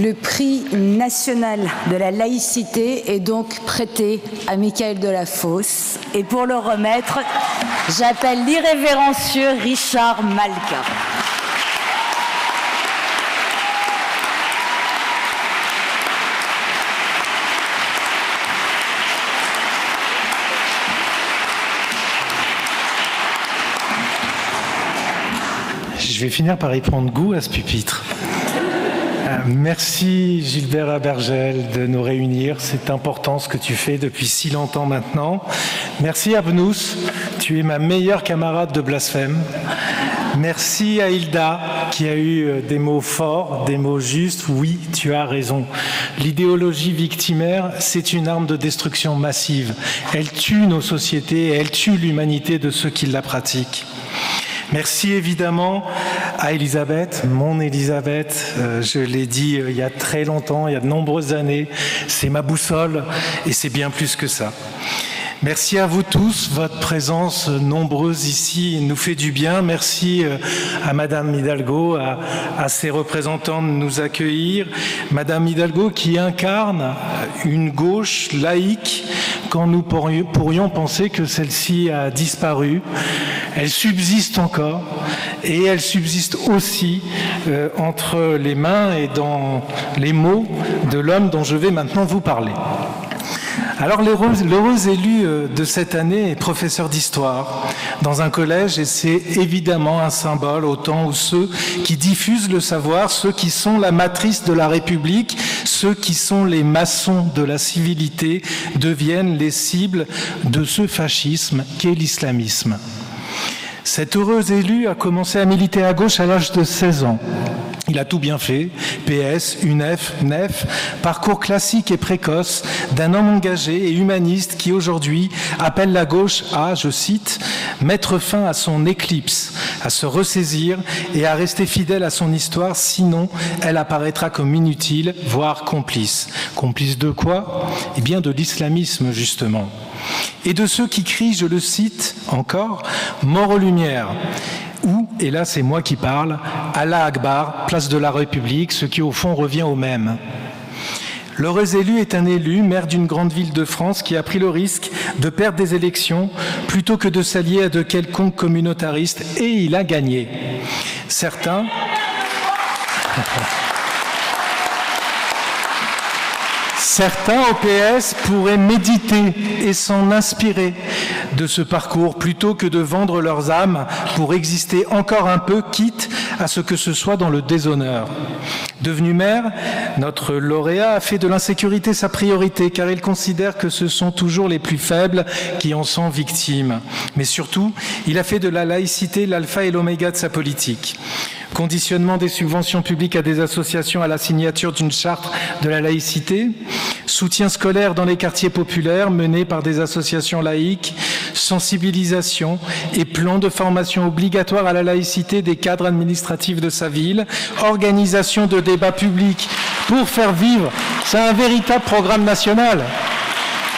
Le prix national de la laïcité est donc prêté à Michael Delafosse. Et pour le remettre, j'appelle l'irrévérencieux Richard Malka. Je vais finir par y prendre goût à ce pupitre. Merci Gilbert Abergel de nous réunir. C'est important ce que tu fais depuis si longtemps maintenant. Merci Abnous, tu es ma meilleure camarade de blasphème. Merci à Hilda qui a eu des mots forts, des mots justes. Oui, tu as raison. L'idéologie victimaire, c'est une arme de destruction massive. Elle tue nos sociétés et elle tue l'humanité de ceux qui la pratiquent. Merci évidemment à Elisabeth, mon Elisabeth, je l'ai dit il y a très longtemps, il y a de nombreuses années, c'est ma boussole et c'est bien plus que ça. Merci à vous tous, votre présence nombreuse ici nous fait du bien. Merci à Madame Hidalgo, à ses représentants de nous accueillir. Madame Hidalgo qui incarne une gauche laïque quand nous pourrions penser que celle-ci a disparu. Elle subsiste encore et elle subsiste aussi entre les mains et dans les mots de l'homme dont je vais maintenant vous parler. Alors l'heureux élu de cette année est professeur d'histoire dans un collège et c'est évidemment un symbole au temps où ceux qui diffusent le savoir, ceux qui sont la matrice de la République, ceux qui sont les maçons de la civilité deviennent les cibles de ce fascisme qu'est l'islamisme. Cet heureux élu a commencé à militer à gauche à l'âge de 16 ans. Il a tout bien fait, PS, UNEF, NEF, parcours classique et précoce d'un homme engagé et humaniste qui aujourd'hui appelle la gauche à, je cite, mettre fin à son éclipse, à se ressaisir et à rester fidèle à son histoire, sinon elle apparaîtra comme inutile, voire complice. Complice de quoi? Eh bien de l'islamisme justement. Et de ceux qui crient, je le cite encore, mort aux Lumières. Ou, et là c'est moi qui parle, Allah Akbar, place de la République, ce qui au fond revient au même. L'heureux élu est un élu, maire d'une grande ville de France, qui a pris le risque de perdre des élections plutôt que de s'allier à de quelconques communautaristes, et il a gagné. Certains au PS pourraient méditer et s'en inspirer de ce parcours plutôt que de vendre leurs âmes pour exister encore un peu, quitte à ce que ce soit dans le déshonneur. Devenu maire, notre lauréat a fait de l'insécurité sa priorité car il considère que ce sont toujours les plus faibles qui en sont victimes. Mais surtout, il a fait de la laïcité l'alpha et l'oméga de sa politique. Conditionnement des subventions publiques à des associations à la signature d'une charte de la laïcité, soutien scolaire dans les quartiers populaires menés par des associations laïques, sensibilisation et plan de formation obligatoire à la laïcité des cadres administratifs de sa ville, organisation de débats publics pour faire vivre, c'est un véritable programme national.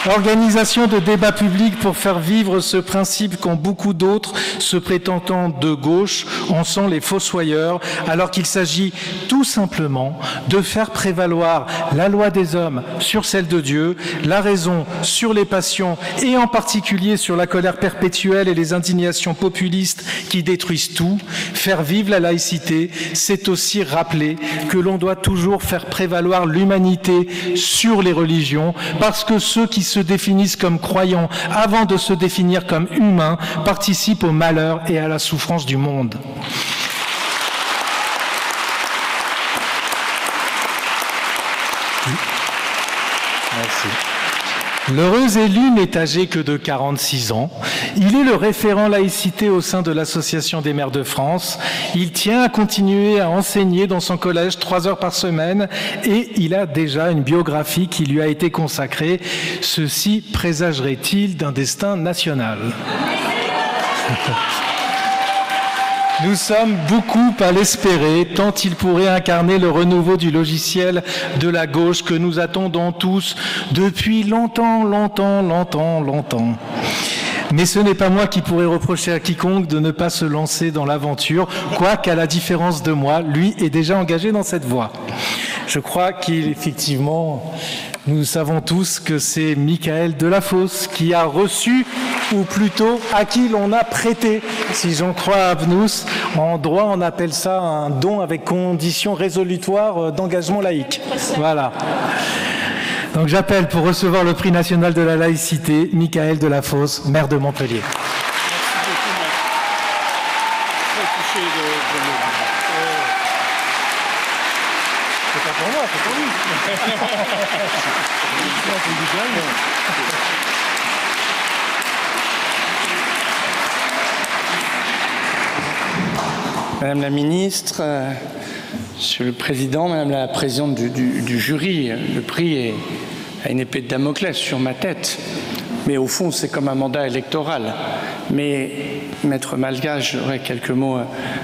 Organisation de débats publics pour faire vivre ce principe quand beaucoup d'autres, se prétendant de gauche, en sont les fossoyeurs, alors qu'il s'agit tout simplement de faire prévaloir la loi des hommes sur celle de Dieu, la raison sur les passions et en particulier sur la colère perpétuelle et les indignations populistes qui détruisent tout. Faire vivre la laïcité, c'est aussi rappeler que l'on doit toujours faire prévaloir l'humanité sur les religions, parce que ceux qui se définissent comme croyants avant de se définir comme humains participent au malheur et à la souffrance du monde. Merci. L'heureux élu n'est âgé que de 46 ans. Il est le référent laïcité au sein de l'Association des maires de France. Il tient à continuer à enseigner dans son collège 3 heures par semaine et il a déjà une biographie qui lui a été consacrée. Ceci présagerait-il d'un destin national ? Nous sommes beaucoup à l'espérer, tant il pourrait incarner le renouveau du logiciel de la gauche que nous attendons tous depuis longtemps. Mais ce n'est pas moi qui pourrais reprocher à quiconque de ne pas se lancer dans l'aventure, quoiqu'à la différence de moi, lui est déjà engagé dans cette voie. Je crois qu'effectivement, nous savons tous que c'est Michael Delafosse qui a reçu, ou plutôt à qui l'on a prêté, si j'en crois à Abnous. En droit, on appelle ça un don avec condition résolutoire d'engagement laïque. Voilà. Donc j'appelle pour recevoir le prix national de la laïcité, Michael Delafosse, maire de Montpellier. C'est pas pour moi, c'est pour lui. Madame la ministre, Monsieur le Président, Madame la Présidente du jury, le prix a une épée de Damoclès sur ma tête. Mais au fond, c'est comme un mandat électoral. Mais, Maître Malgage, j'aurais quelques mots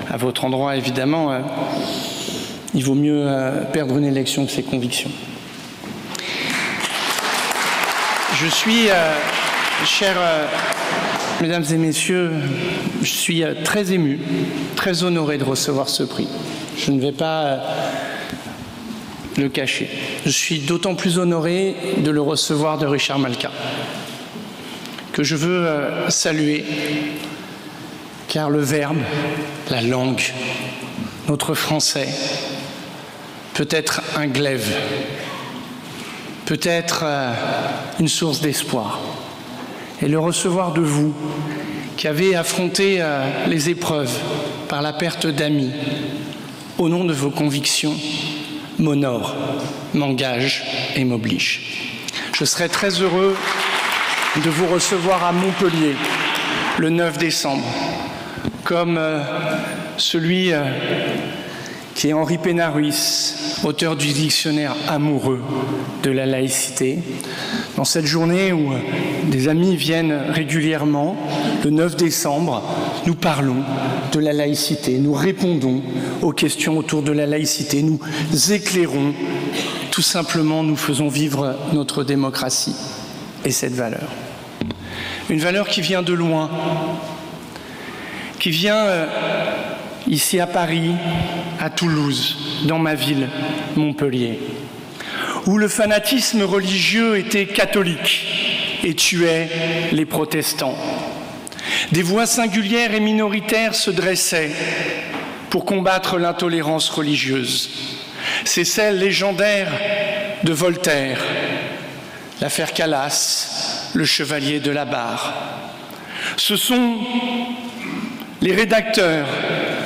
à votre endroit, évidemment. Il vaut mieux perdre une élection que ses convictions. Je suis, chers Mesdames et Messieurs, je suis très ému, très honoré de recevoir ce prix. Je ne vais pas le cacher. Je suis d'autant plus honoré de le recevoir de Richard Malka, que je veux saluer, car le verbe, la langue, notre français, peut être un glaive, peut être une source d'espoir. Et le recevoir de vous, qui avez affronté les épreuves par la perte d'amis, au nom de vos convictions, m'honore, m'engage et m'oblige. Je serai très heureux de vous recevoir à Montpellier le 9 décembre, comme celui qui est Henri Pénaruis, auteur du dictionnaire amoureux de la laïcité. Dans cette journée où des amis viennent régulièrement, le 9 décembre, nous parlons de la laïcité, nous répondons aux questions autour de la laïcité, nous éclairons, tout simplement nous faisons vivre notre démocratie et cette valeur. Une valeur qui vient de loin, qui vient ici à Paris, à Toulouse, dans ma ville, Montpellier, où le fanatisme religieux était catholique et tuait les protestants. Des voix singulières et minoritaires se dressaient pour combattre l'intolérance religieuse. C'est celle légendaire de Voltaire, l'affaire Calas, le chevalier de la Barre. Ce sont les rédacteurs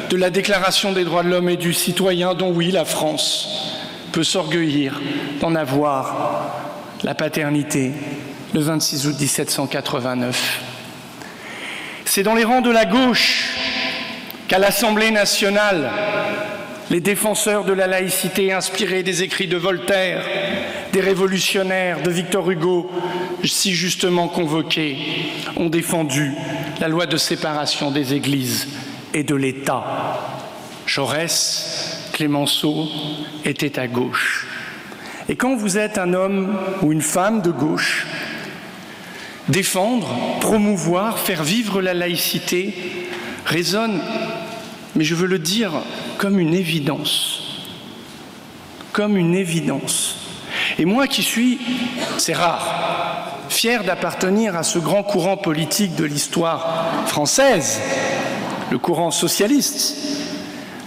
de la Déclaration des droits de l'homme et du citoyen dont, oui, la France peut s'orgueillir d'en avoir la paternité le 26 août 1789. C'est dans les rangs de la gauche qu'à l'Assemblée nationale, les défenseurs de la laïcité inspirés des écrits de Voltaire, des révolutionnaires, de Victor Hugo, si justement convoqués, ont défendu la loi de séparation des églises et de l'État. Jaurès, Clémenceau étaient à gauche. Et quand vous êtes un homme ou une femme de gauche, défendre, promouvoir, faire vivre la laïcité résonne, mais je veux le dire, comme une évidence. Comme une évidence. Et moi qui suis, c'est rare, fier d'appartenir à ce grand courant politique de l'histoire française, le courant socialiste,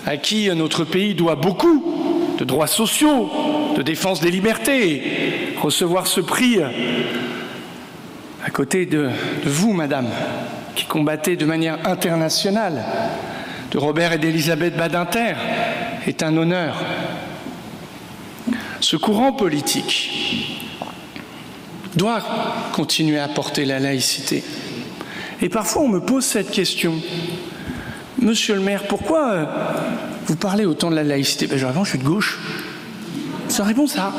à qui notre pays doit beaucoup de droits sociaux, de défense des libertés. Recevoir ce prix à côté de vous, madame, qui combattez de manière internationale, de Robert et d'Elisabeth Badinter, est un honneur. Ce courant politique doit continuer à porter la laïcité. Et parfois, on me pose cette question. Monsieur le maire, pourquoi vous parlez autant de la laïcité? Avant, je suis de gauche. Ça répond ça.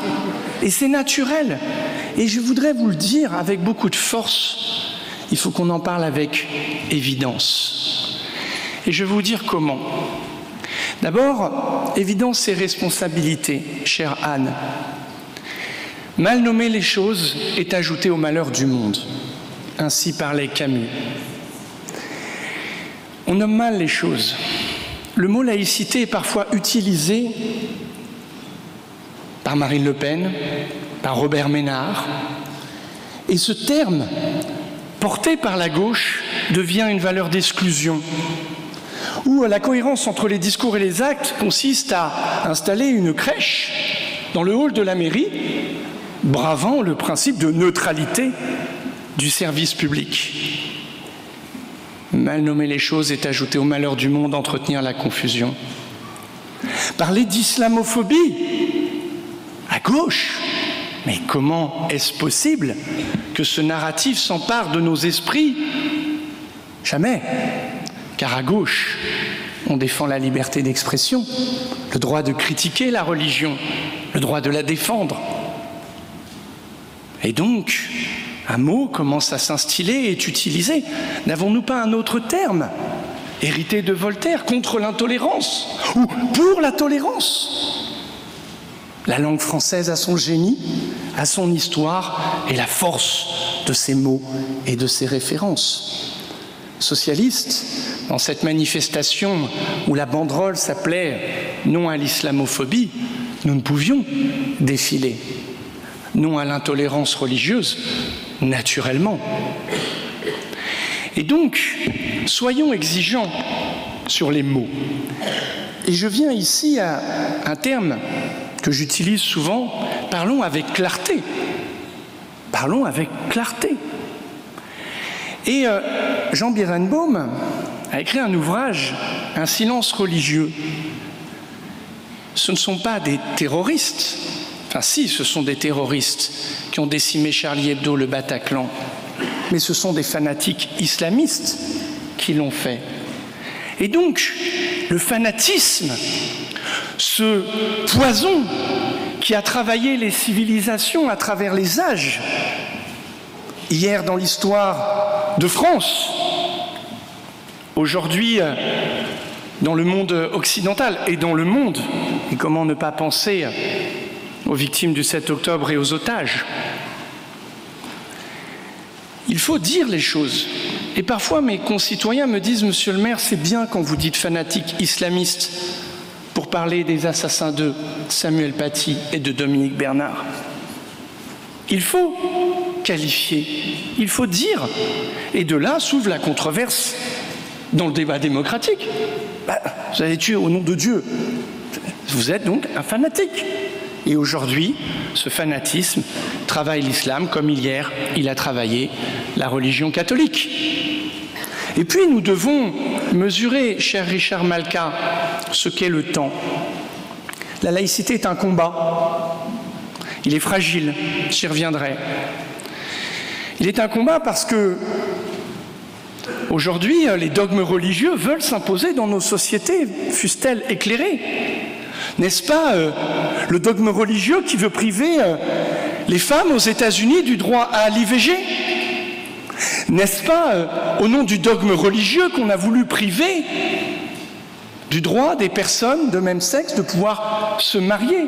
Et c'est naturel. Et je voudrais vous le dire avec beaucoup de force. Il faut qu'on en parle avec évidence. Et je vais vous dire comment. D'abord, évidence et responsabilité, chère Anne. Mal nommer les choses est ajouter au malheur du monde. Ainsi parlait Camus. On nomme mal les choses. Le mot laïcité est parfois utilisé par Marine Le Pen, par Robert Ménard. Et ce terme, porté par la gauche, devient une valeur d'exclusion, où la cohérence entre les discours et les actes consiste à installer une crèche dans le hall de la mairie, bravant le principe de neutralité du service public. Mal nommer les choses est ajouter au malheur du monde entretenir la confusion. Parler d'islamophobie à gauche, mais comment est-ce possible que ce narratif s'empare de nos esprits? Jamais, car à gauche, on défend la liberté d'expression, le droit de critiquer la religion, le droit de la défendre. Et donc, un mot commence à s'instiller et est utilisé. N'avons-nous pas un autre terme, hérité de Voltaire, contre l'intolérance ou pour la tolérance? La langue française a son génie, a son histoire et la force de ses mots et de ses références. Socialistes, dans cette manifestation où la banderole s'appelait « Non à l'islamophobie », nous ne pouvions défiler. Non à l'intolérance religieuse, naturellement. Et donc, soyons exigeants sur les mots. Et je viens ici à un terme que j'utilise souvent, parlons avec clarté. Parlons avec clarté. Et Jean Birenbaum a écrit un ouvrage, Un silence religieux. Ce ne sont pas des terroristes, enfin si, ce sont des terroristes qui ont décimé Charlie Hebdo, le Bataclan, mais ce sont des fanatiques islamistes qui l'ont fait. Et donc, le fanatisme, ce poison qui a travaillé les civilisations à travers les âges, hier dans l'histoire de France, aujourd'hui dans le monde occidental et dans le monde, et comment ne pas penser aux victimes du 7 octobre et aux otages. Il faut dire les choses. Et parfois mes concitoyens me disent « Monsieur le maire, c'est bien quand vous dites fanatique islamiste pour parler des assassins de Samuel Paty et de Dominique Bernard. » Il faut qualifier, il faut dire. Et de là s'ouvre la controverse dans le débat démocratique. Vous avez tué au nom de Dieu. Vous êtes donc un fanatique. Et aujourd'hui, ce fanatisme travaille l'islam comme hier, il a travaillé la religion catholique. Et puis nous devons mesurer, cher Richard Malka, ce qu'est le temps. La laïcité est un combat. Il est fragile, j'y reviendrai. Il est un combat parce que aujourd'hui, les dogmes religieux veulent s'imposer dans nos sociétés, fussent-elles éclairées. N'est-ce pas le dogme religieux qui veut priver les femmes aux États-Unis du droit à l'IVG? N'est-ce pas au nom du dogme religieux qu'on a voulu priver du droit des personnes de même sexe de pouvoir se marier?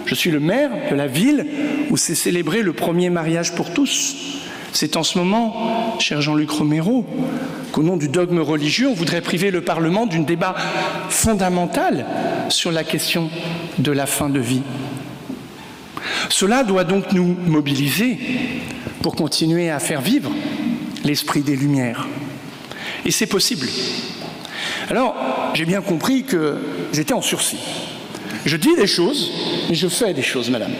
Je suis le maire de la ville où s'est célébré le premier mariage pour tous. C'est en ce moment, cher Jean-Luc Romero, qu'au nom du dogme religieux, on voudrait priver le Parlement d'un débat fondamental sur la question de la fin de vie. Cela doit donc nous mobiliser pour continuer à faire vivre l'esprit des Lumières. Et c'est possible. Alors, j'ai bien compris que j'étais en sursis. Je dis des choses, mais je fais des choses, madame.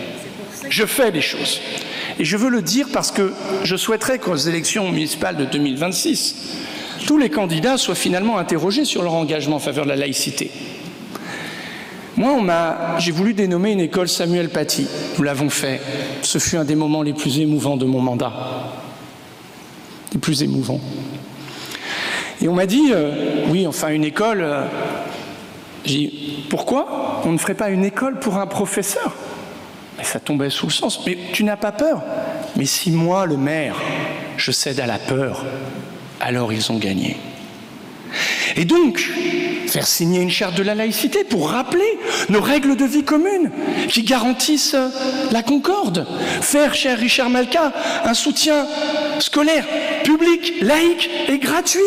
Je fais des choses. Et je veux le dire parce que je souhaiterais qu'aux élections municipales de 2026, tous les candidats soient finalement interrogés sur leur engagement en faveur de la laïcité. Moi, j'ai voulu dénommer une école Samuel Paty. Nous l'avons fait. Ce fut un des moments les plus émouvants de mon mandat. Les plus émouvants. Et on m'a dit, oui, enfin une école... J'ai dit, pourquoi on ne ferait pas une école pour un professeur? Mais ça tombait sous le sens. Mais tu n'as pas peur? Mais si moi, le maire, je cède à la peur, alors ils ont gagné. Et donc, faire signer une charte de la laïcité pour rappeler nos règles de vie communes qui garantissent la concorde. Faire, cher Richard Malka, un soutien scolaire, public, laïque et gratuit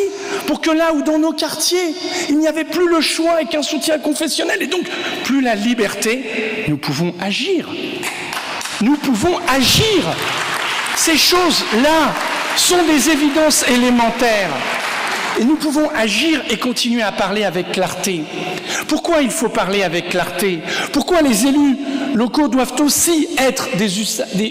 pour que là où dans nos quartiers, il n'y avait plus le choix et qu'un soutien confessionnel et donc plus la liberté, nous pouvons agir. Nous pouvons agir. Ces choses-là sont des évidences élémentaires. Et nous pouvons agir et continuer à parler avec clarté. Pourquoi il faut parler avec clarté? Pourquoi les élus locaux doivent aussi être des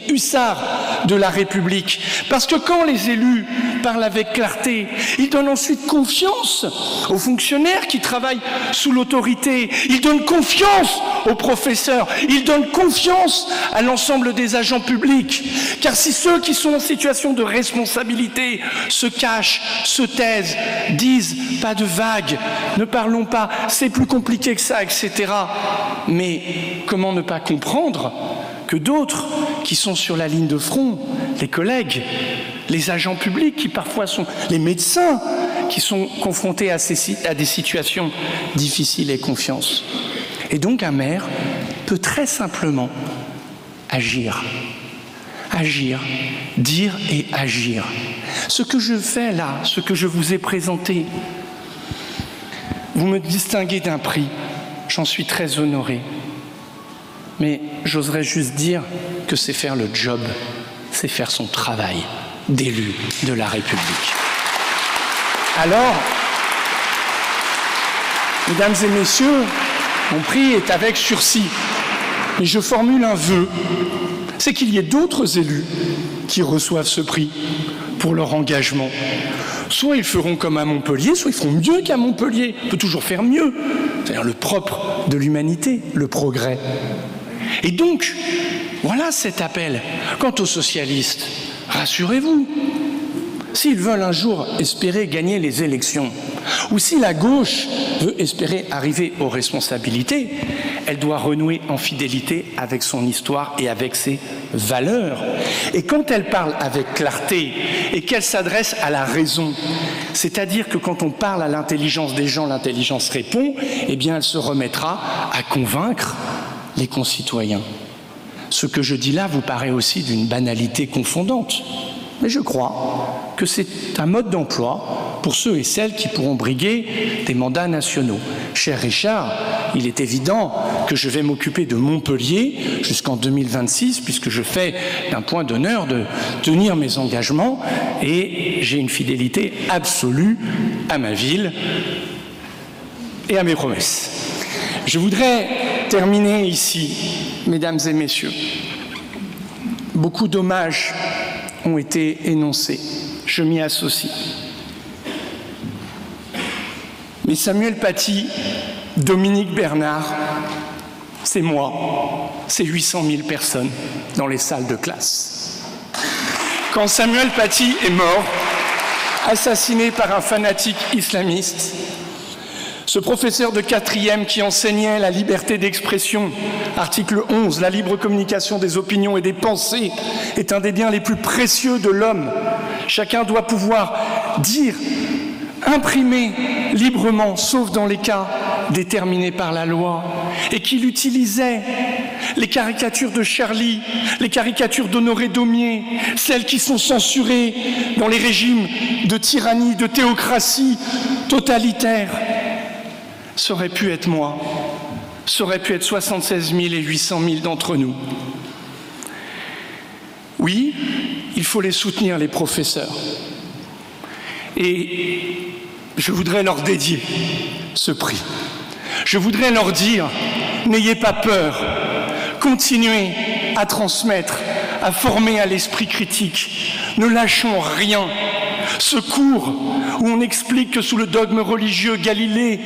hussards de la République? Parce que quand les élus parlent avec clarté, ils donnent ensuite confiance aux fonctionnaires qui travaillent sous l'autorité. Ils donnent confiance aux professeurs. Ils donnent confiance à l'ensemble des agents publics. Car si ceux qui sont en situation de responsabilité se cachent, se taisent, disent pas de vagues, ne parlons pas, c'est plus compliqué que ça, etc. Mais comment ne pas comprendre que d'autres qui sont sur la ligne de front, les collègues, les agents publics qui parfois sont les médecins qui sont confrontés à des situations difficiles et confiance. Et donc un maire peut très simplement agir. Agir, dire et agir. Ce que je fais là, ce que je vous ai présenté, vous me distinguez d'un prix, j'en suis très honoré. Mais j'oserais juste dire que c'est faire le job, c'est faire son travail d'élu de la République. Alors, mesdames et messieurs, mon prix est avec sursis, mais je formule un vœu, c'est qu'il y ait d'autres élus qui reçoivent ce prix pour leur engagement. Soit ils feront comme à Montpellier, soit ils feront mieux qu'à Montpellier. On peut toujours faire mieux. C'est-à-dire le propre de l'humanité, le progrès. Et donc, voilà cet appel. Quant aux socialistes, rassurez-vous, s'ils veulent un jour espérer gagner les élections, ou si la gauche veut espérer arriver aux responsabilités, elle doit renouer en fidélité avec son histoire et avec ses valeurs. Et quand elle parle avec clarté et qu'elle s'adresse à la raison, c'est-à-dire que quand on parle à l'intelligence des gens, l'intelligence répond, eh bien elle se remettra à convaincre les concitoyens. Ce que je dis là vous paraît aussi d'une banalité confondante, mais je crois que c'est un mode d'emploi pour ceux et celles qui pourront briguer des mandats nationaux. Cher Richard, il est évident que je vais m'occuper de Montpellier jusqu'en 2026, puisque je fais d'un point d'honneur de tenir mes engagements et j'ai une fidélité absolue à ma ville et à mes promesses. Je voudrais terminer ici, mesdames et messieurs. Beaucoup d'hommages ont été énoncés. Je m'y associe. Mais Samuel Paty, Dominique Bernard, c'est moi, c'est 800 000 personnes dans les salles de classe. Quand Samuel Paty est mort, assassiné par un fanatique islamiste, ce professeur de 4e qui enseignait la liberté d'expression, article 11, la libre communication des opinions et des pensées, est un des biens les plus précieux de l'homme. Chacun doit pouvoir dire, imprimer librement, sauf dans les cas déterminés par la loi, et qu'il utilisait les caricatures de Charlie, les caricatures d'Honoré Daumier, celles qui sont censurées dans les régimes de tyrannie, de théocratie totalitaire. Ça aurait pu être moi, ça aurait pu être 76 000 et 800 000 d'entre nous. Oui, il faut les soutenir, les professeurs. Et je voudrais leur dédier ce prix. Je voudrais leur dire, n'ayez pas peur, continuez à transmettre, à former à l'esprit critique. Ne lâchons rien. Ce cours où on explique que sous le dogme religieux, Galilée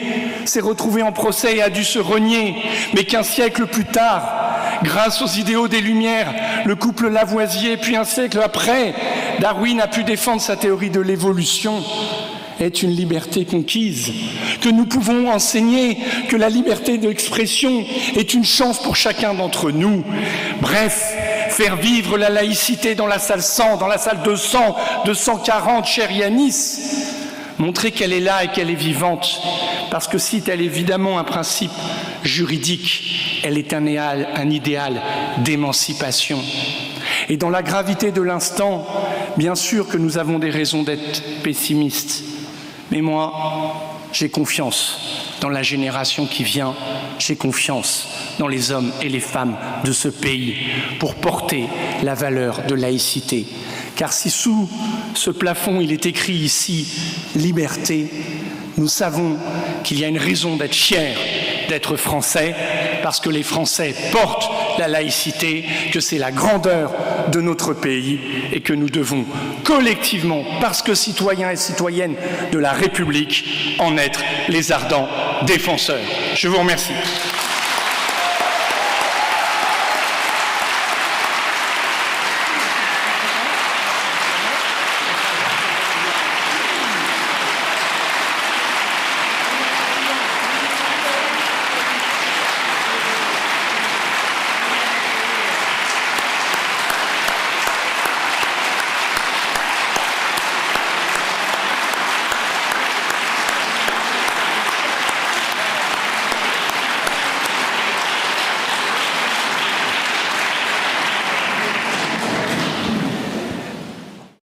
s'est retrouvé en procès et a dû se renier, mais qu'un siècle plus tard, grâce aux idéaux des Lumières, le couple Lavoisier, puis un siècle après, Darwin a pu défendre sa théorie de l'évolution, est une liberté conquise, que nous pouvons enseigner que la liberté d'expression est une chance pour chacun d'entre nous. Bref, faire vivre la laïcité dans la salle 100, dans la salle 200, 240, cher Yanis, montrer qu'elle est là et qu'elle est vivante, parce que si elle est évidemment un principe juridique, elle est un idéal d'émancipation. Et dans la gravité de l'instant, bien sûr que nous avons des raisons d'être pessimistes, mais moi, j'ai confiance dans la génération qui vient, j'ai confiance dans les hommes et les femmes de ce pays pour porter la valeur de laïcité. Car si sous ce plafond, il est écrit ici « liberté », nous savons qu'il y a une raison d'être fiers d'être français, parce que les Français portent la laïcité, que c'est la grandeur de notre pays et que nous devons collectivement, parce que citoyens et citoyennes de la République, en être les ardents défenseurs. Je vous remercie.